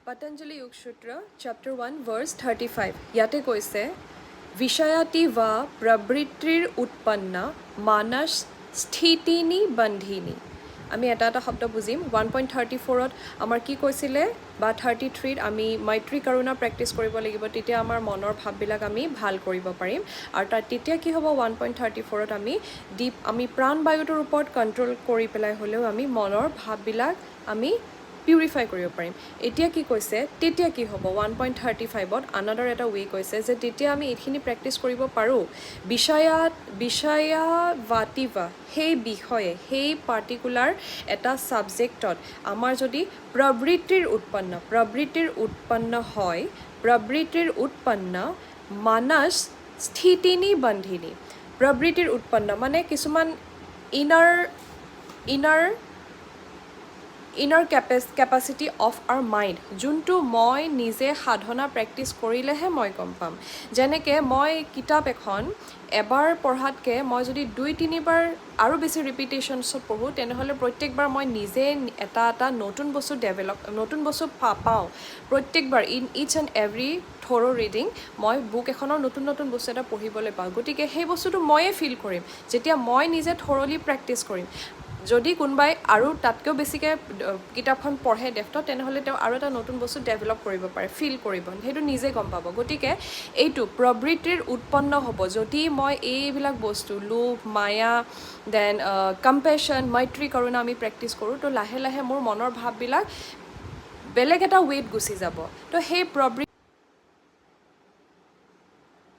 Patanjali Yoga Sutra, chapter 1, verse 35. Yate koise, Vishayati va prabritrir utpanna manas sthitini bandhini. আমি এটা শব্দ বুজিম 1.34ত আমাৰ কি কৈছিলে বা 33ত আমি মৈত্ৰী কৰুণা প্ৰেক্টিছ কৰিব লাগিব তেতিয়া আমাৰ মনৰ ভাৱবিলাক আমি ভাল কৰিব পাৰিম আৰু তেতিয়া কি হ'ব 1.34ত আমি প্ৰাণবায়ুটোৰ ওপৰত কণ্ট্ৰোল কৰি পেলাই হ'লেও আমি মনৰ ভাৱবিলাক আমি পিউৰিফাই কৰিব পাৰিম এতিয়া কি কৈছে তেতিয়া কি হ'ব 1.35ত আনাদাৰ এটা ৱে কৈছে যে তেতিয়া আমি এইখিনি প্ৰেক্টিছ কৰিব পাৰোঁ বিষয়াৱাতিবা সেই বিষয়ে সেই পাৰ্টিকুলাৰ এটা ছাবজেক্টত আমাৰ যদি প্ৰবৃত্তিৰ উৎপন্ন হয় প্ৰবৃত্তিৰ উৎপন্ন মানস স্থিতিনি বন্ধিনী প্ৰবৃত্তিৰ উৎপন্ন মানে কিছুমান inner capacity of R mind যোনটো মই নিজে সাধনা প্ৰেক্টিছ কৰিলেহে মই গম পাম যেনেকৈ মই কিতাপ এখন এবাৰ পঢ়াতকৈ মই যদি 2-3বাৰ আৰু বেছি ৰিপিটেশ্যনছত পঢ়োঁ তেনেহ'লে প্ৰত্যেকবাৰ মই নিজে এটা নতুন বস্তু পাওঁ প্ৰত্যেকবাৰ in each and every thorough' reading মই বুক এখনৰ নতুন বস্তু এটা পঢ়িবলৈ পাওঁ গতিকে সেই বস্তুটো ময়ে ফিল কৰিম যেতিয়া মই নিজে থ'ৰলি প্ৰেক্টিছ কৰিম যদি কোনোবাই আৰু তাতকৈও বেছিকৈ কিতাপখন পঢ়ে ডেফ্টত তেনেহ'লে তেওঁ আৰু এটা নতুন বস্তু ডেভেলপ কৰিব পাৰে ফিল কৰিব সেইটো নিজে গম পাব গতিকে এইটো প্ৰবৃত্তিৰ উৎপন্ন হ'ব যদি মই এইবিলাক বস্তু লোভ মায়া দেন কম্পেশ্যন মৈত্ৰী কৰুণা আমি প্ৰেক্টিছ কৰোঁ তো লাহে লাহে মোৰ মনৰ ভাৱবিলাক বেলেগ এটা ৱেত গুচি যাব তো সেই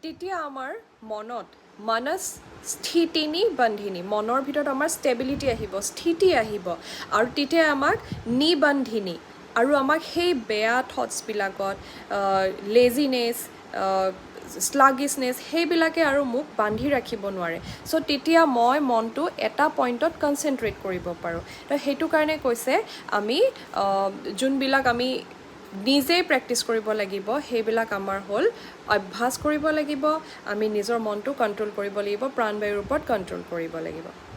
তেতিয়া আমাৰ মনত মানস স্থিতিনি বন্ধিনী মনৰ ভিতৰত আমাৰ ষ্টেবিলিটি আহিব স্থিতি আহিব আৰু তেতিয়া আমাক নিবন্ধিনী আৰু আমাক সেই বেয়া থটছবিলাকত লেজিনেছ স্লাগিছনেছ সেইবিলাকে আৰু মোক বান্ধি ৰাখিব নোৱাৰে চ' তেতিয়া মই মনটো এটা পইণ্টত কনচেনট্ৰেট কৰিব পাৰোঁ তো সেইটো কাৰণে কৈছে আমি যোনবিলাক আমি নিজেই প্ৰেক্টিছ কৰিব লাগিব সেইবিলাক আমাৰ হ'ল অভ্যাস কৰিব লাগিব আমি নিজৰ মনটো কণ্ট্ৰল কৰিব লাগিব প্ৰাণবায়ুৰ ওপৰত কণ্ট্ৰল কৰিব লাগিব